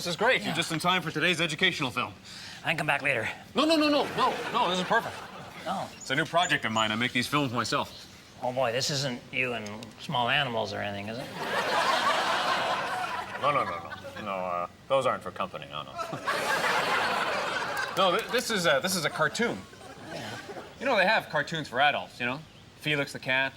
this is great. Yeah. You're just in time for today's educational film. I can come back later. No, this is perfect. Oh. It's a new project of mine. I make these films myself. Oh, boy, this isn't you and small animals or anything, is it? No, those aren't for company, no. No, this is a cartoon. Yeah. You know, they have cartoons for adults, you know? Felix the Cat,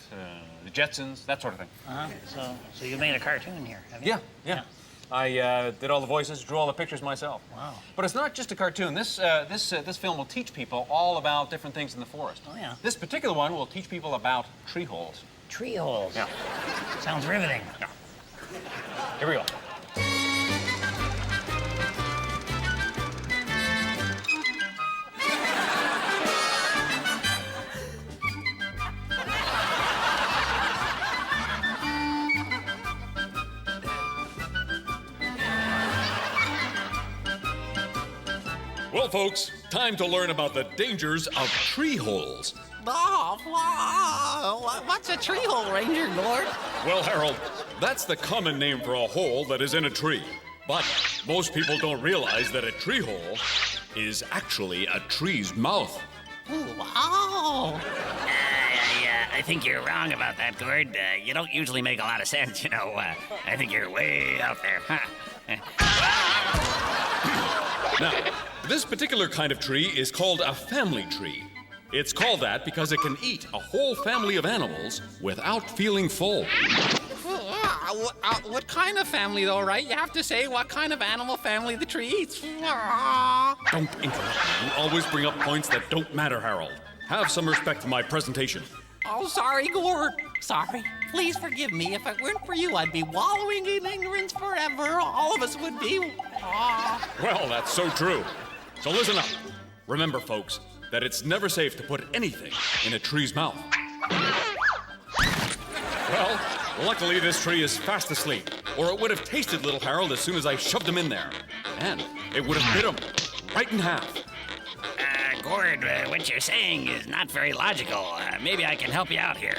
the Jetsons, that sort of thing. Uh-huh. So you made a cartoon here, have you? Yeah. I did all the voices, drew all the pictures myself. Wow. But it's not just a cartoon. This film will teach people all about different things in the forest. Oh, yeah. This particular one will teach people about tree holes. Tree holes? Yeah. Sounds riveting. Yeah. Here we go. Well, folks, time to learn about the dangers of tree holes. Oh, what's a tree hole, Ranger Gord? Well, Harold, that's the common name for a hole that is in a tree. But most people don't realize that a tree hole is actually a tree's mouth. Wow. I think you're wrong about that, Gord. You don't usually make a lot of sense, you know. I think you're way out there. Now, this particular kind of tree is called a family tree. It's called that because it can eat a whole family of animals without feeling full. What kind of family, though, right? You have to say what kind of animal family the tree eats. Don't interrupt me. You always bring up points that don't matter, Harold. Have some respect for my presentation. Oh, sorry, Gord. Sorry. Please forgive me. If it weren't for you, I'd be wallowing in ignorance forever. All of us would be. Well, that's so true. So listen up. Remember, folks, that it's never safe to put anything in a tree's mouth. Well, luckily this tree is fast asleep, or it would have tasted little Harold as soon as I shoved him in there. And it would have bit him right in half. Gord, what you're saying is not very logical. Maybe I can help you out here.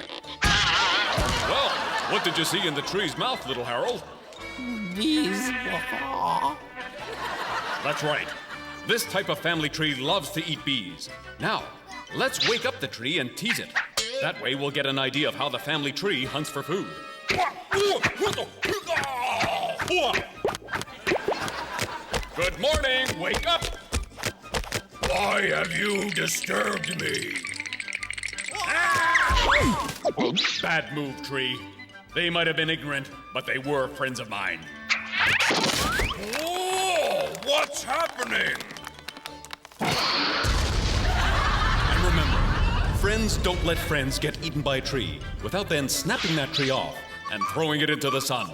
Well, what did you see in the tree's mouth, little Harold? Bees. That's right. This type of family tree loves to eat bees. Now, let's wake up the tree and tease it. That way we'll get an idea of how the family tree hunts for food. Good morning, wake up! Why have you disturbed me? Bad move, tree. They might have been ignorant, but they were friends of mine. Oh, what's happening? And remember, friends don't let friends get eaten by a tree without then snapping that tree off and throwing it into the sun.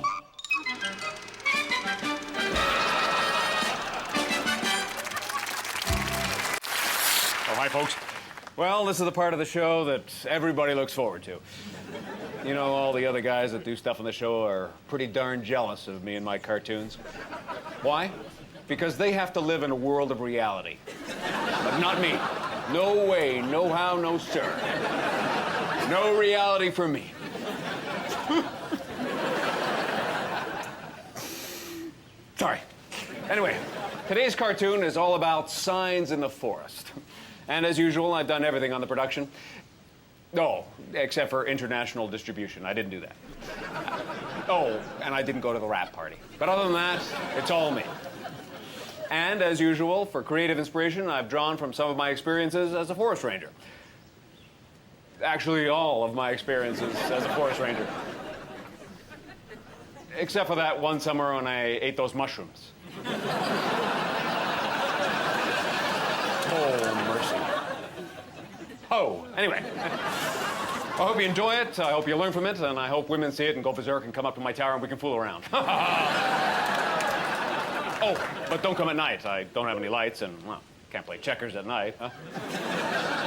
Oh, hi, folks. Well, this is the part of the show that everybody looks forward to. You know, all the other guys that do stuff on the show are pretty darn jealous of me and my cartoons. Why? Because they have to live in a world of reality. But not me. No way, no how, no sir. No reality for me. Sorry. Anyway, today's cartoon is all about signs in the forest. And as usual, I've done everything on the production. No, except for international distribution. I didn't do that. Oh, and I didn't go to the rap party. But other than that, it's all me. And as usual, for creative inspiration, I've drawn from some of my experiences as a forest ranger. Actually, all of my experiences as a forest ranger. Except for that one summer when I ate those mushrooms. Oh, mercy. Oh, anyway. I hope you enjoy it, I hope you learn from it, and I hope women see it and go berserk and come up to my tower and we can fool around. Oh, but don't come at night. I don't have any lights and, well, can't play checkers at night, huh?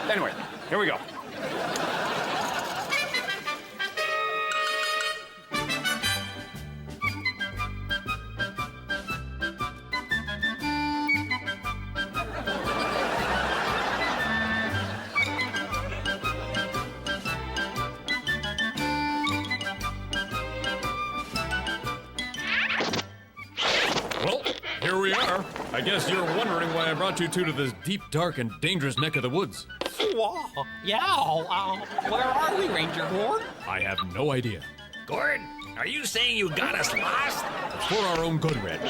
Anyway, here we go. we are. I guess you're wondering why I brought you two to this deep, dark, and dangerous neck of the woods. Where are we, Ranger Gord? I have no idea. Gord, are you saying you got us lost? For our own good, Red.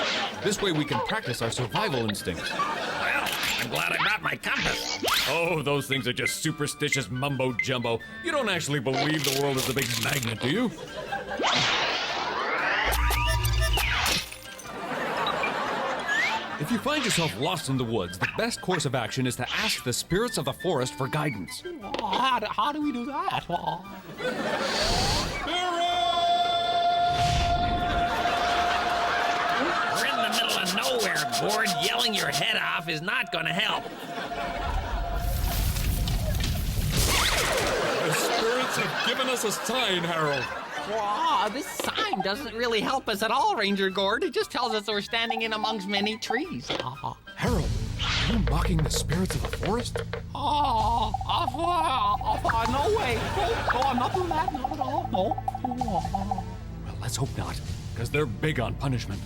This way we can practice our survival instincts. Well, I'm glad I brought my compass. Oh, those things are just superstitious mumbo-jumbo. You don't actually believe the world is a big magnet, do you? If you find yourself lost in the woods, the best course of action is to ask the spirits of the forest for guidance. How do we do that? We're in the middle of nowhere, Gord. Yelling your head off is not gonna help. The spirits have given us a sign, Harold. This sign doesn't really help us at all, Ranger Gord. It just tells us we're standing in amongst many trees. Harold, are you mocking the spirits of the forest? No way. No, I'm not doing that. Not at all. No. Well, let's hope not, because they're big on punishment.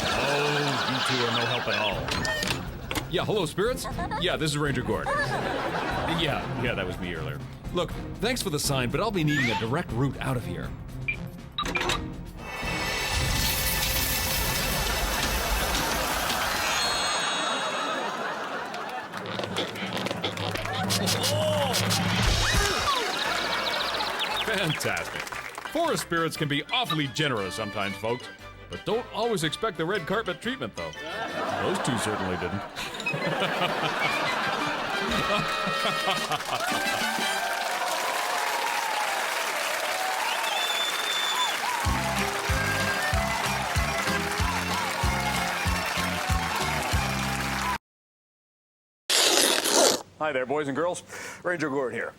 Oh, you two are no help at all. Yeah, hello, spirits? Yeah, this is Ranger Gord. Yeah, that was me earlier. Look, thanks for the sign, but I'll be needing a direct route out of here. Fantastic. Forest spirits can be awfully generous sometimes, folks. But don't always expect the red carpet treatment, though. Those two certainly didn't. Hi there, boys and girls. Ranger Gord here.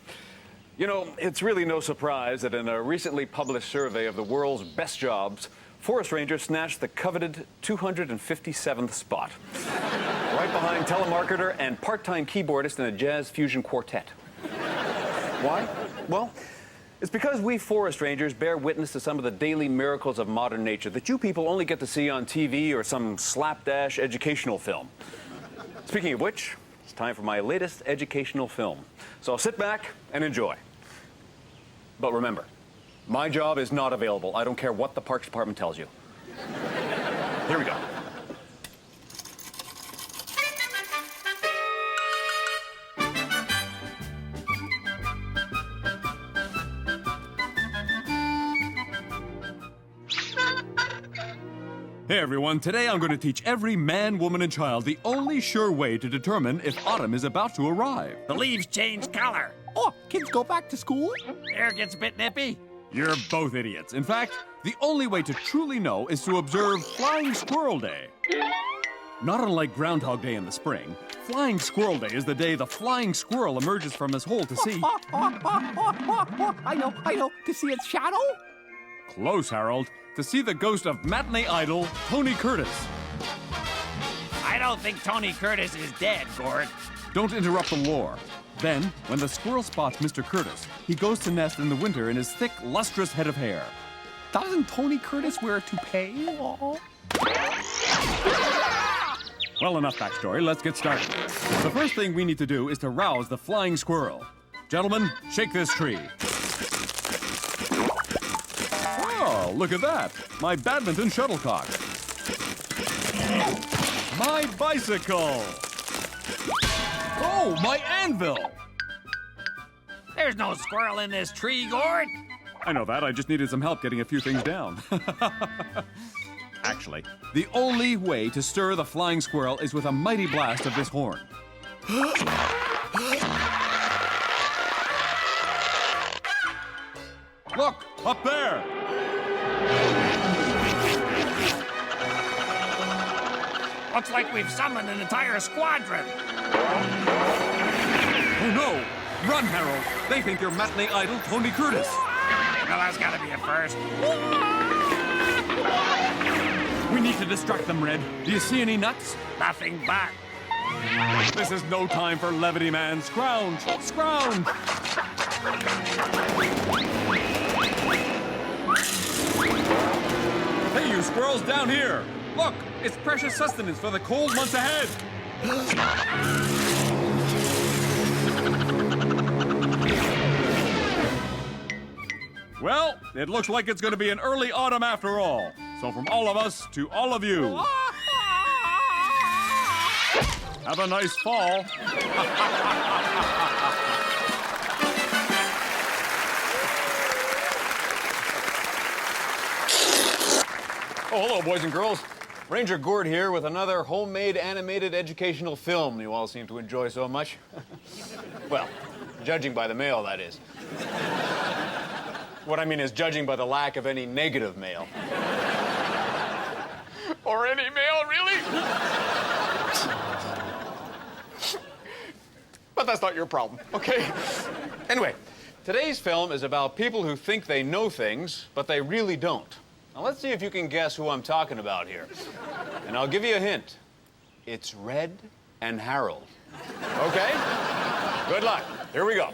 You know, it's really no surprise that in a recently published survey of the world's best jobs, Forest Ranger snatched the coveted 257th spot. Right behind telemarketer and part-time keyboardist in a jazz fusion quartet. Why? Well, it's because we Forest Rangers bear witness to some of the daily miracles of modern nature that you people only get to see on TV or some slapdash educational film. Speaking of which, it's time for my latest educational film. So sit back and enjoy. But remember, my job is not available. I don't care what the Parks Department tells you. Here we go. Hey everyone, today I'm going to teach every man, woman, and child the only sure way to determine if autumn is about to arrive. The leaves change color. Oh, kids go back to school? Air gets a bit nippy. You're both idiots. In fact, the only way to truly know is to observe Flying Squirrel Day. Not unlike Groundhog Day in the spring, Flying Squirrel Day is the day the flying squirrel emerges from his hole to see... I know. To see its shadow? Close, Harold. To see the ghost of matinee idol Tony Curtis. I don't think Tony Curtis is dead, Gord. Don't interrupt the lore. Then, when the squirrel spots Mr. Curtis, he goes to nest in the winter in his thick, lustrous head of hair. Doesn't Tony Curtis wear a toupee? Oh. Well, enough backstory. Let's get started. The first thing we need to do is to rouse the flying squirrel. Gentlemen, shake this tree. Oh, look at that. My badminton shuttlecock. My bicycle. Oh, my anvil. There's no squirrel in this tree, Gord. I know that. I just needed some help getting a few things down. Actually, the only way to stir the flying squirrel is with a mighty blast of this horn. Look, up there! Looks like we've summoned an entire squadron. Oh no! Run, Harold! They think you're matinee idol Tony Curtis. Well, that's gotta be a first. We need to distract them, Red. Do you see any nuts? Nothing but. This is no time for levity, man. Scrounge! Scrounge! Hey, you squirrels down here! Look, it's precious sustenance for the cold months ahead. Well, it looks like it's going to be an early autumn after all. So from all of us to all of you, have a nice fall. Oh, hello, boys and girls. Ranger Gord here with another homemade animated educational film you all seem to enjoy so much. Well, judging by the mail, that is. What I mean is judging by the lack of any negative mail. Or any mail, really? But that's not your problem, okay? Anyway, today's film is about people who think they know things, but they really don't. Now, let's see if you can guess who I'm talking about here. And I'll give you a hint. It's Red and Harold. Okay? Good luck. Here we go.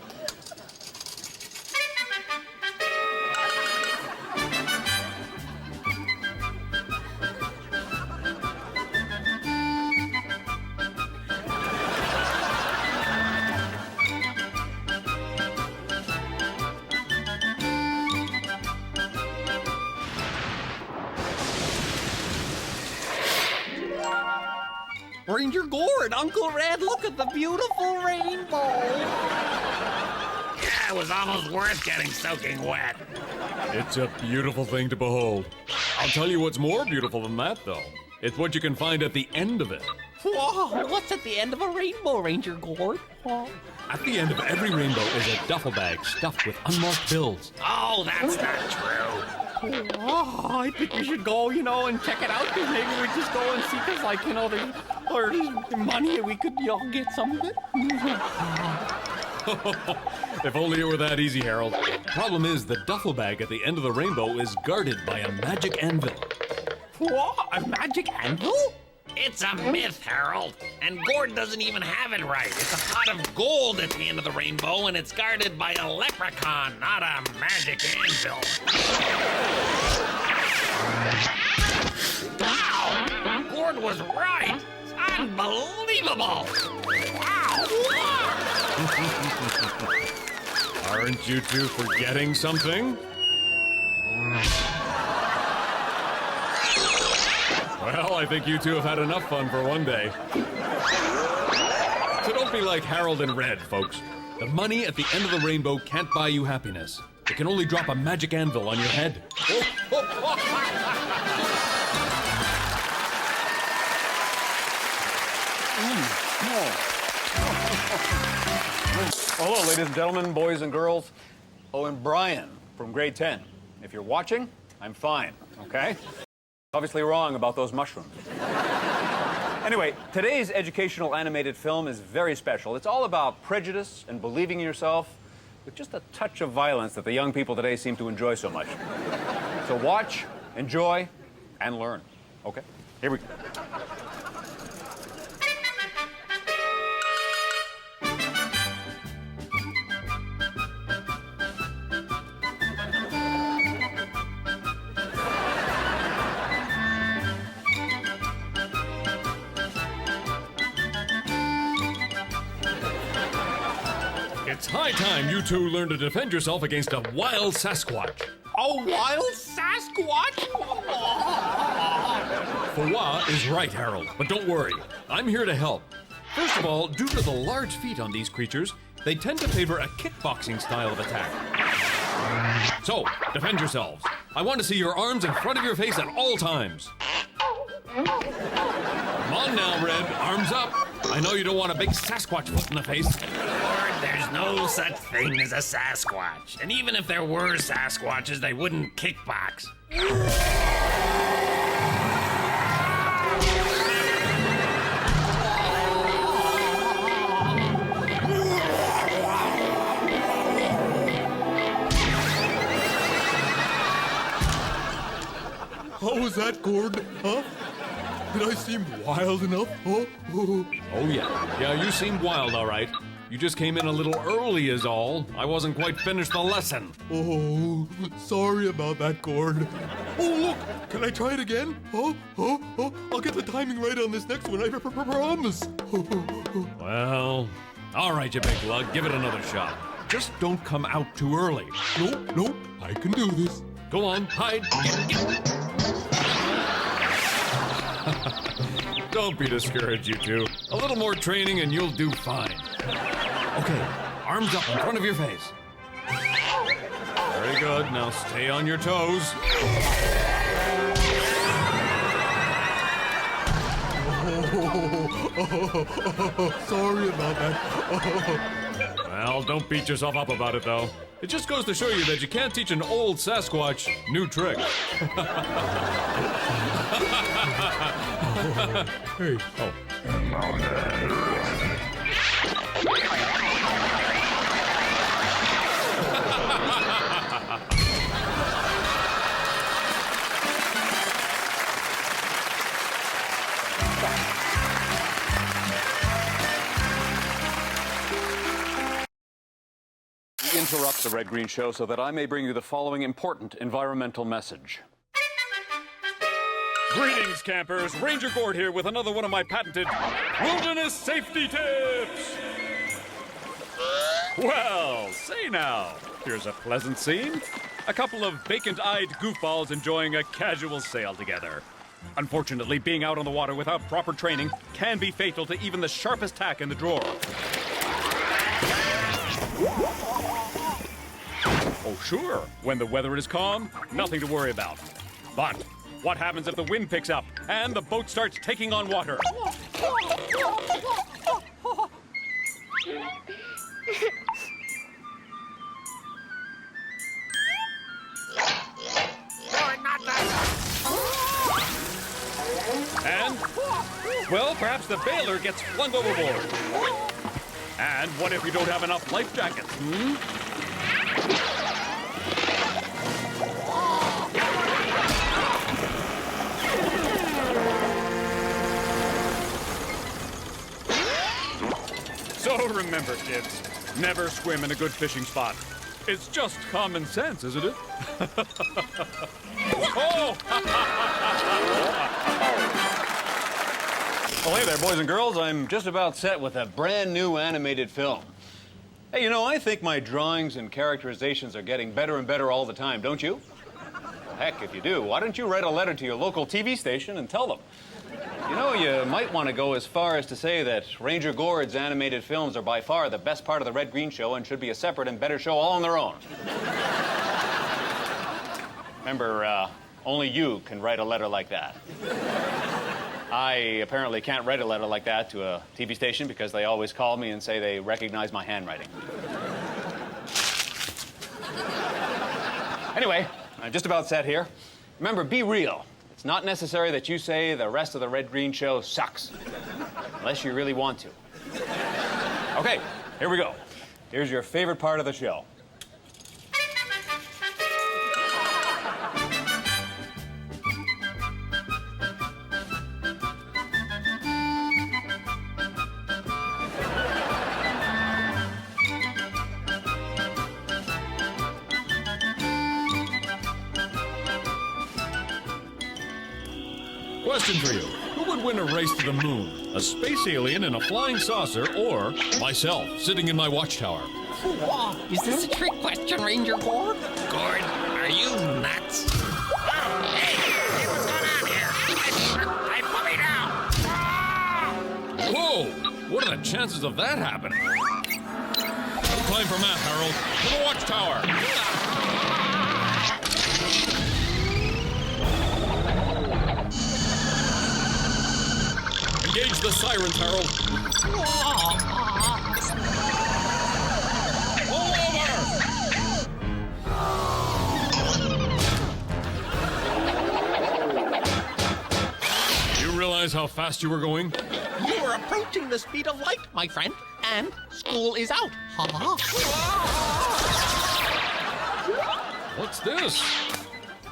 Ranger Gord, Uncle Red, look at the beautiful rainbow. Yeah, it was almost worth getting soaking wet. It's a beautiful thing to behold. I'll tell you what's more beautiful than that, though. It's what you can find at the end of it. Whoa, what's at the end of a rainbow, Ranger Gord? Whoa. At the end of every rainbow is a duffel bag stuffed with unmarked bills. Oh, that's not true. Oh, I think we should go, and check it out, because maybe we just go and see, because, there's money and we could, get some of it. If only it were that easy, Harold. Problem is, the duffel bag at the end of the rainbow is guarded by a magic anvil. What? A magic anvil? It's a myth, Harold. And Gord doesn't even have it right. It's a pot of gold at the end of the rainbow, and it's guarded by a leprechaun, not a magic anvil. Wow! Gord was right. It's unbelievable. Wow! Aren't you two forgetting something? Well, I think you two have had enough fun for one day. So don't be like Harold and Red, folks. The money at the end of the rainbow can't buy you happiness. It can only drop a magic anvil on your head. Hello, ladies and gentlemen, boys and girls. Oh, and Brian from grade 10. If you're watching, I'm fine, okay? Obviously wrong about those mushrooms. Anyway, today's educational animated film is very special. It's all about prejudice and believing in yourself with just a touch of violence that the young people today seem to enjoy so much. So watch, enjoy, and learn. Okay? Here we go. It's high time you two learn to defend yourself against a wild Sasquatch. A wild Sasquatch? Fwa is right, Harold, but don't worry. I'm here to help. First of all, due to the large feet on these creatures, they tend to favor a kickboxing style of attack. So, defend yourselves. I want to see your arms in front of your face at all times. Come on now, Red. Arms up. I know you don't want a big Sasquatch foot in the face. Gord, there's no such thing as a Sasquatch. And even if there were Sasquatches, they wouldn't kickbox. How was that, Gord? Huh? Did I seem wild enough? Huh? Oh, yeah. Yeah, you seem wild, all right. You just came in a little early is all. I wasn't quite finished the lesson. Oh, sorry about that, Gord. Oh, look, can I try it again? Oh, I'll get the timing right on this next one, I promise. Well, all right, you big lug, give it another shot. Just don't come out too early. Nope, I can do this. Go on, hide. Don't be discouraged, you two. A little more training and you'll do fine. Okay, arms up in front of your face. Very good. Now stay on your toes. Sorry about that. Well, don't beat yourself up about it, though. It just goes to show you that you can't teach an old Sasquatch new tricks. Hey. Oh. We interrupt the Red Green Show so that I may bring you the following important environmental message. Greetings, campers. Ranger Gord here with another one of my patented wilderness safety tips. Well, say now, here's a pleasant scene. A couple of vacant-eyed goofballs enjoying a casual sail together. Unfortunately, being out on the water without proper training can be fatal to even the sharpest tack in the drawer. Oh, sure, when the weather is calm, nothing to worry about. But what happens if the wind picks up and the boat starts taking on water? And, well, perhaps the bailer gets flung overboard. And what if you don't have enough life jackets? So remember, kids, never swim in a good fishing spot. It's just common sense, isn't it? Oh! Well, hey there, boys and girls. I'm just about set with a brand new animated film. Hey, you know, I think my drawings and characterizations are getting better and better all the time, don't you? Heck, if you do, why don't you write a letter to your local TV station and tell them? You know, you might want to go as far as to say that Ranger Gord's animated films are by far the best part of the Red Green Show and should be a separate and better show all on their own. Remember, only you can write a letter like that. I apparently can't write a letter like that to a TV station because they always call me and say they recognize my handwriting. Anyway, I'm just about set here. Remember, be real. It's not necessary that you say the rest of the Red Green Show sucks, unless you really want to. Okay, here we go. Here's your favorite part of the show. Question for you. Who would win a race to the moon? A space alien in a flying saucer or myself sitting in my watchtower? Is this a trick question, Ranger Gord? Gord, are you nuts? Hey, what's going on here? I put me down. Whoa! What are the chances of that happening? Time for math, Harold. To the watchtower! Engage the sirens, Harold. Pull over! You realize how fast you were going? You are approaching the speed of light, my friend, and school is out. What's this?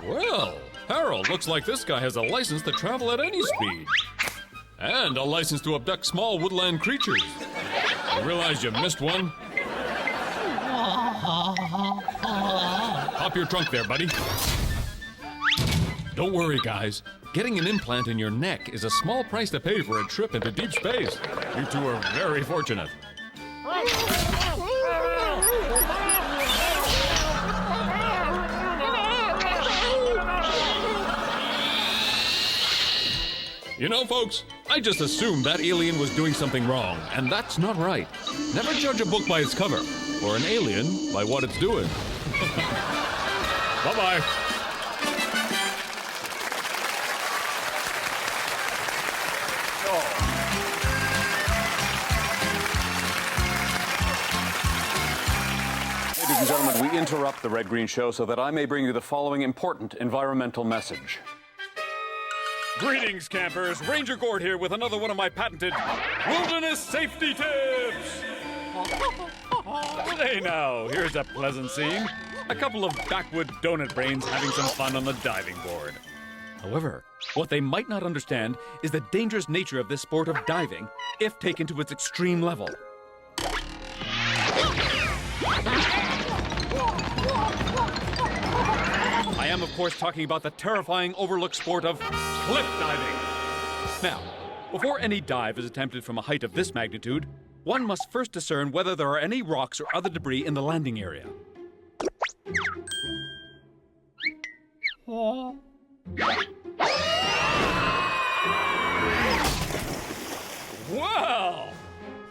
Well, Harold, looks like this guy has a license to travel at any speed. And a license to abduct small woodland creatures. You realize you missed one? Pop your trunk there, buddy. Don't worry, guys. Getting an implant in your neck is a small price to pay for a trip into deep space. You two are very fortunate. You know, folks, I just assumed that alien was doing something wrong, and that's not right. Never judge a book by its cover, or an alien by what it's doing. Bye-bye. Ladies and gentlemen, we interrupt the Red Green Show so that I may bring you the following important environmental message. Greetings, campers. Ranger Gord here with another one of my patented wilderness safety tips. Hey now, here's a pleasant scene. A couple of backwood donut brains having some fun on the diving board. However, what they might not understand is the dangerous nature of this sport of diving if taken to its extreme level. I am, of course, talking about the terrifying overlooked sport of cliff diving. Now, before any dive is attempted from a height of this magnitude, one must first discern whether there are any rocks or other debris in the landing area. Wow!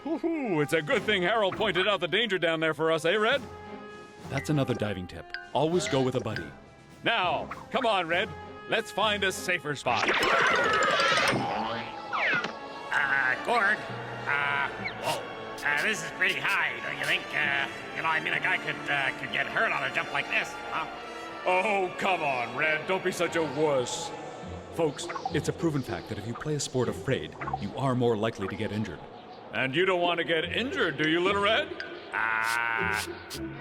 Woo-hoo, it's a good thing Harold pointed out the danger down there for us, eh, Red? That's another diving tip. Always go with a buddy. Now, come on, Red. Let's find a safer spot. Gord, whoa. This is pretty high, don't you think? I mean, a guy could get hurt on a jump like this, huh? Oh, come on, Red. Don't be such a wuss. Folks, it's a proven fact that if you play a sport afraid, you are more likely to get injured. And you don't want to get injured, do you, Little Red?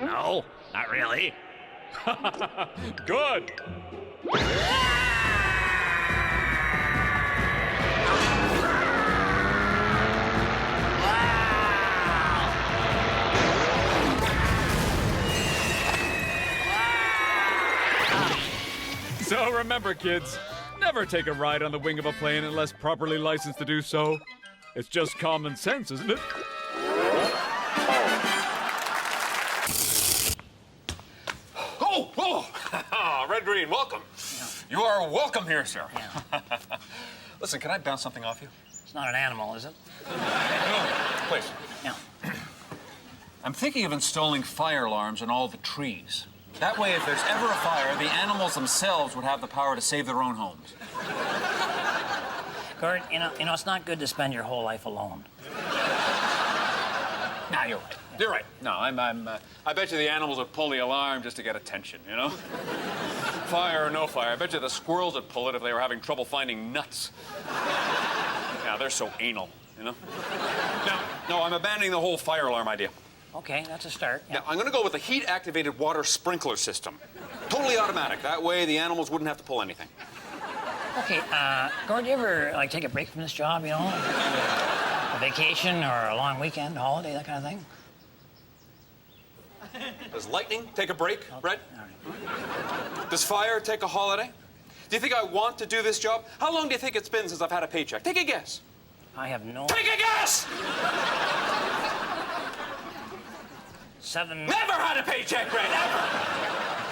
No, not really. Good. So remember, kids, never take a ride on the wing of a plane unless properly licensed to do so. It's just common sense, isn't it? Red Green, welcome. You are welcome here, sir. Listen, can I bounce something off you? It's not an animal, is it? No, please. Yeah. I'm thinking of installing fire alarms in all the trees. That way, if there's ever a fire, the animals themselves would have the power to save their own homes. Gord, you know, it's not good to spend your whole life alone. Nah, you're right. You're right. No, I bet you the animals would pull the alarm just to get attention, you know? Fire or no fire, I bet you the squirrels would pull it if they were having trouble finding nuts. Yeah, they're so anal, you know? No, I'm abandoning the whole fire alarm idea. Okay, that's a start. Yeah. Now, I'm gonna go with a heat-activated water sprinkler system. Totally automatic. That way, the animals wouldn't have to pull anything. Okay, Gord, do you ever, take a break from this job, you know? A vacation or a long weekend, holiday, that kind of thing? Does lightning take a break, Red? All right. Does fire take a holiday? Do you think I want to do this job? How long do you think it's been since I've had a paycheck? Take a guess. I have no... Take a guess! 7... Never had a paycheck, Red, ever!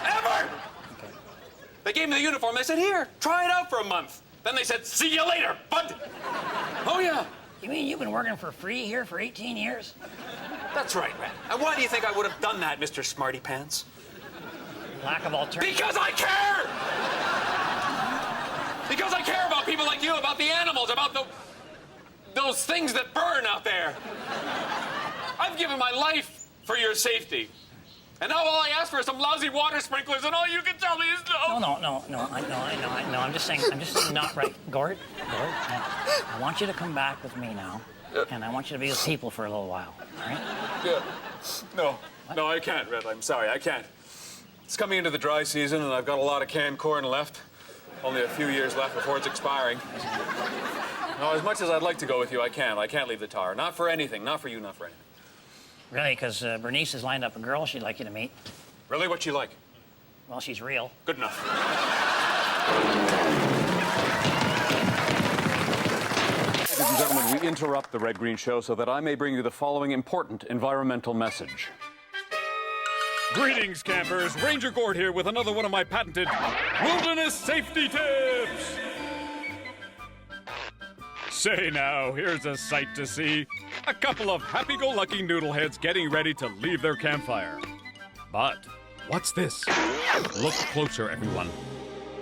Ever! Okay. They gave me the uniform. They said, here, try it out for a month. Then they said, see you later, bud. Oh, yeah. You mean you've been working for free here for 18 years? That's right, Red. And why do you think I would have done that, Mr. Smarty Pants? Lack of alternative... Because I care! Because I care about people like you, about the animals, about those things that burn out there. I've given my life for your safety. And now all I ask for is some lousy water sprinklers, and all you can tell me is no. No. I know. I'm just saying not right. Gord, I want you to come back with me now, and I want you to be with people for a little while, all right? Yeah. No, I can't, Red. I'm sorry, I can't. It's coming into the dry season, and I've got a lot of canned corn left. Only a few years left before it's expiring. No, as much as I'd like to go with you, I can't. I can't leave the tar. Not for anything. Not for you, not for anything. Really, because Bernice has lined up a girl she'd like you to meet. Really? What's she like? Well, she's real. Good enough. Ladies and gentlemen, we interrupt the Red Green Show so that I may bring you the following important environmental message. Greetings, campers. Ranger Gord here with another one of my patented wilderness safety tips. Say now, here's a sight to see. A couple of happy-go-lucky noodleheads getting ready to leave their campfire. But what's this? Look closer, everyone.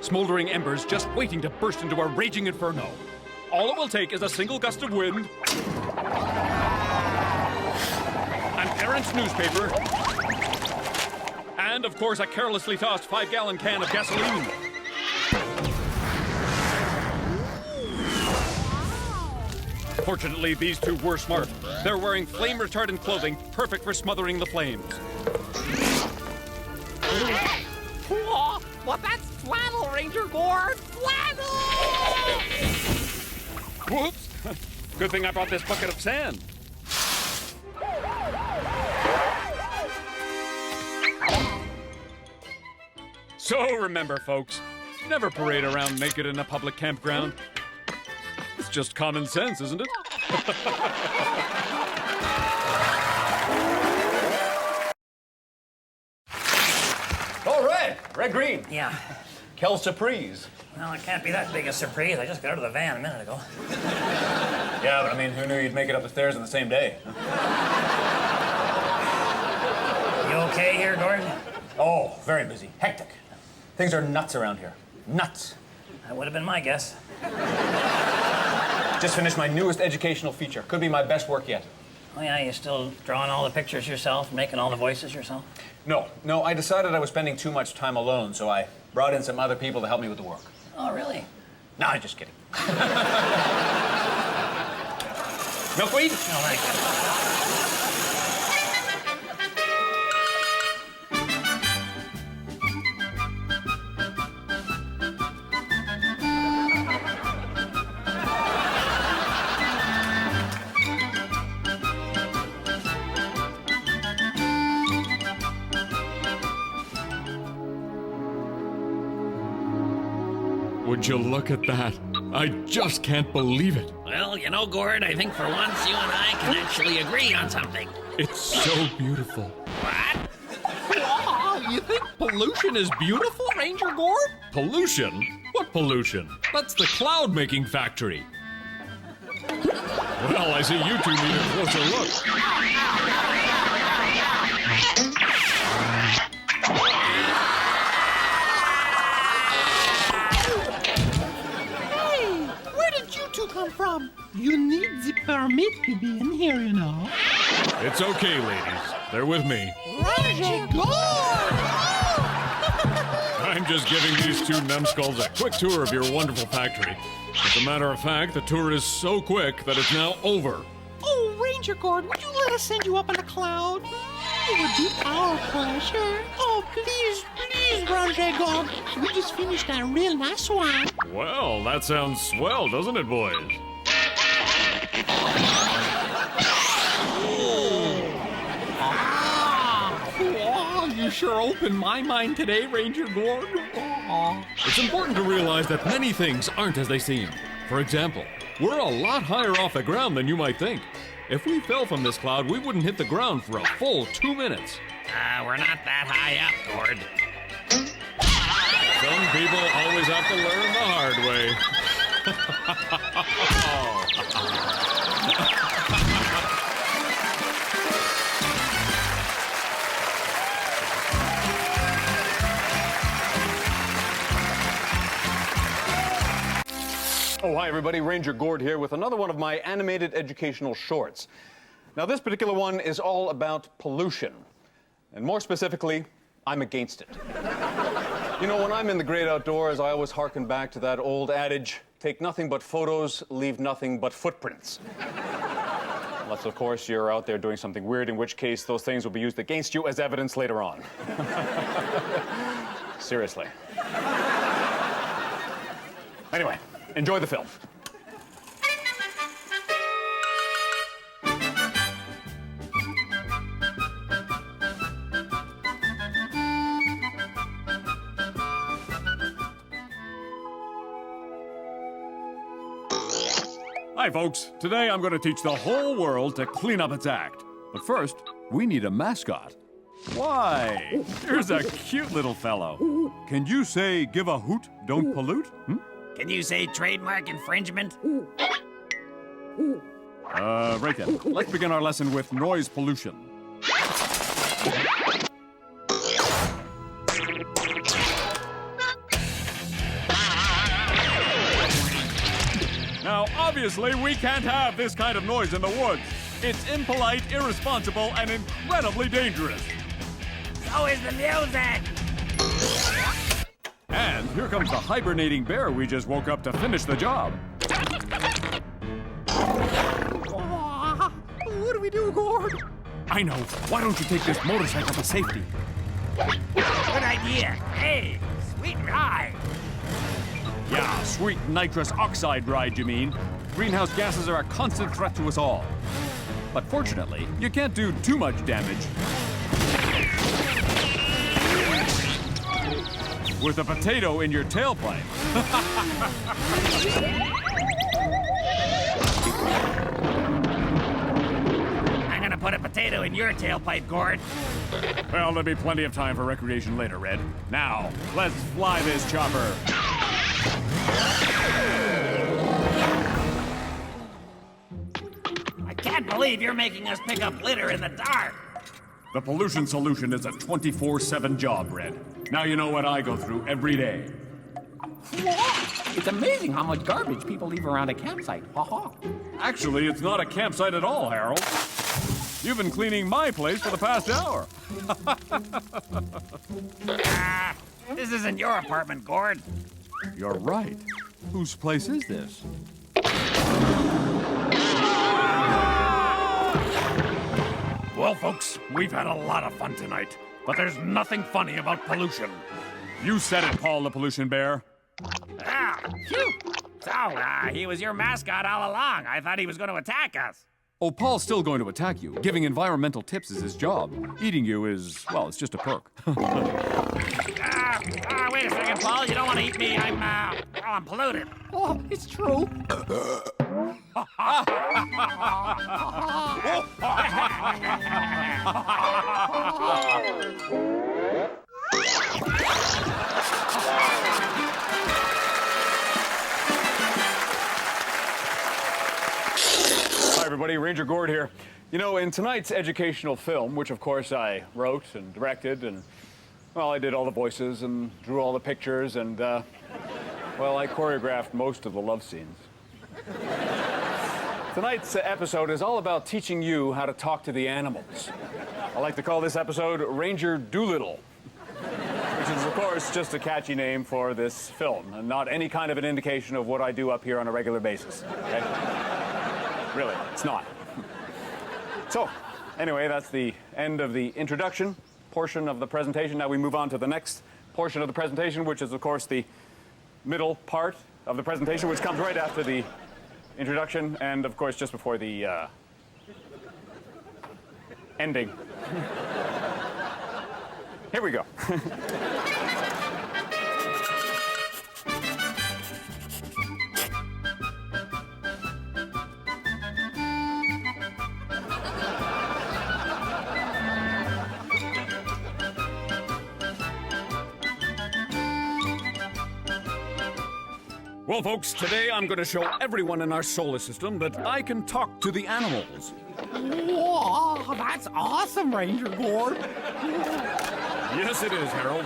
Smoldering embers just waiting to burst into a raging inferno. All it will take is a single gust of wind, an errant newspaper, and, of course, a carelessly tossed 5-gallon can of gasoline. Fortunately, these two were smart. They're wearing flame-retardant clothing, perfect for smothering the flames. Whoa, well, that's flannel, Ranger Gord. Flannel! Whoops! Good thing I brought this bucket of sand. So remember, folks, never parade around naked in a public campground. It's just common sense, isn't it? All right, Red Green. Yeah. Quelle surprise. Well, it can't be that big a surprise. I just got out of the van a minute ago. Yeah, but I mean, who knew you'd make it up the stairs on the same day? You okay here, Gordon? Oh, very busy. Hectic. Things are nuts around here. Nuts. That would have been my guess. Just finished my newest educational feature. Could be my best work yet. Oh, yeah, you still drawing all the pictures yourself, making all the voices yourself? No, I decided I was spending too much time alone, so I brought in some other people to help me with the work. Oh, really? No, I'm just kidding. Milkweed? Oh, thank you. Would you look at that? I just can't believe it. Well, you know, Gord, I think for once you and I can actually agree on something. It's so beautiful. What? Oh, you think pollution is beautiful, Ranger Gord? Pollution? What pollution? That's the cloud-making factory. Well, I see you two need a closer look. Hey, where did you two come from? You need the permit to be in here, you know. It's okay, ladies. They're with me. Ranger Gord! I'm just giving these two numbskulls a quick tour of your wonderful factory. As a matter of fact, the tour is so quick that it's now over. Oh, Ranger Gord, would you let us send you up in a cloud? It would be our pleasure. Oh, please, please, Ranger Gord. We just finished a real nice one. Well, that sounds swell, doesn't it, boys? Oh, you sure opened my mind today, Ranger Gord. Oh. It's important to realize that many things aren't as they seem. For example, we're a lot higher off the ground than you might think. If we fell from this cloud, we wouldn't hit the ground for a full 2 minutes. We're not that high up, Gord. Some people always have to learn the hard way. Oh, hi, everybody. Ranger Gord here with another one of my animated educational shorts. Now, this particular one is all about pollution. And more specifically, I'm against it. You know, when I'm in the great outdoors, I always harken back to that old adage, take nothing but photos, leave nothing but footprints. Unless, of course, you're out there doing something weird, in which case those things will be used against you as evidence later on. Seriously. Anyway, enjoy the film. Hi, folks. Today I'm going to teach the whole world to clean up its act. But first, we need a mascot. Why? Here's a cute little fellow. Can you say, give a hoot, don't pollute? Can you say trademark infringement? Right then. Let's begin our lesson with noise pollution. Now, obviously, we can't have this kind of noise in the woods. It's impolite, irresponsible, and incredibly dangerous. So is the music! And here comes the hibernating bear we just woke up to finish the job. What do we do, Gord? I know. Why don't you take this motorcycle to safety? Good idea. Hey, sweet ride. Yeah, sweet nitrous oxide ride, you mean? Greenhouse gases are a constant threat to us all. But fortunately, you can't do too much damage with a potato in your tailpipe. I'm gonna put a potato in your tailpipe, Gord. Well, there'll be plenty of time for recreation later, Red. Now, let's fly this chopper. I can't believe you're making us pick up litter in the dark. The pollution solution is a 24/7 job, Red. Now you know what I go through every day. It's amazing how much garbage people leave around a campsite. Actually, it's not a campsite at all, Harold. You've been cleaning my place for the past hour. This isn't your apartment, Gord. You're right. Whose place is this? Well, folks, we've had a lot of fun tonight, but there's nothing funny about pollution. You said it, Paul the Pollution Bear. Phew. So, he was your mascot all along. I thought he was going to attack us. Oh, Paul's still going to attack you. Giving environmental tips is his job. Eating you is, well, it's just a perk. Wait a second, Paul. You don't want to eat me. I'm polluted. Oh, it's true. Hi, everybody. Ranger Gord here. You know, in tonight's educational film, which of course I wrote and directed, and, well, I did all the voices and drew all the pictures, and, well, I choreographed most of the love scenes. Tonight's episode is all about teaching you how to talk to the animals. I like to call this episode Ranger Doolittle, which is, of course, just a catchy name for this film, and not any kind of an indication of what I do up here on a regular basis, okay? Really, it's not. So, anyway, that's the end of the introduction portion of the presentation. Now we move on to the next portion of the presentation, which is, of course, the middle part of the presentation, which comes right after the introduction and, of course, just before the ending. Here we go. Well, folks, today I'm going to show everyone in our solar system that I can talk to the animals. Whoa, that's awesome, Ranger Gord. Yes, it is, Harold.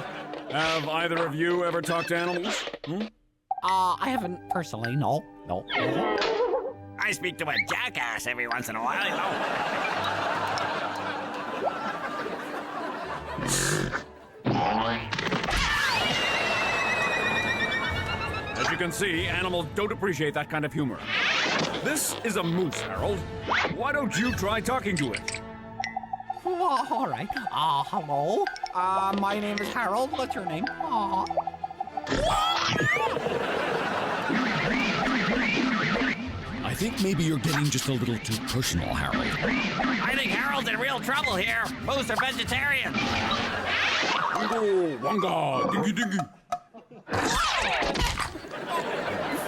Have either of you ever talked to animals? I haven't personally, no. I speak to a jackass every once in a while, you know. As you can see, animals don't appreciate that kind of humor. This is a moose, Harold. Why don't you try talking to it? All right. Hello. My name is Harold. What's your name? I think maybe you're getting just a little too personal, Harold. I think Harold's in real trouble here. Moose are vegetarian. Wongo, wonga, dingy dingy.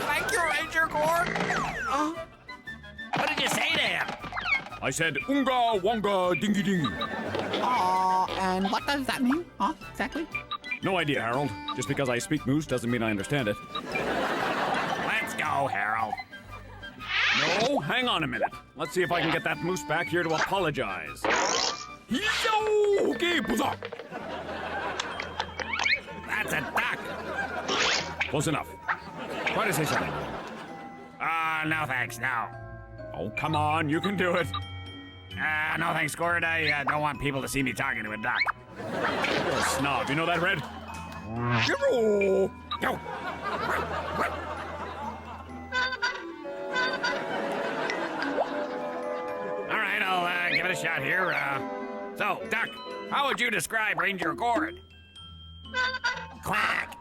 Thank you, Ranger Gord. I said unga wonga dingy dingy. And what does that mean? Huh? Exactly? No idea, Harold. Just because I speak moose doesn't mean I understand it. Let's go, Harold. No, hang on a minute. Let's see if I can get that moose back here to apologize. Okay, buza. That's a duck. Close enough. Try to say something. No thanks, no. Oh, come on, you can do it. No thanks, Gord. I don't want people to see me talking to a duck. You're a snob, you know that, Red? Go. All right, I'll give it a shot here. So, Duck, how would you describe Ranger Gord? Quack.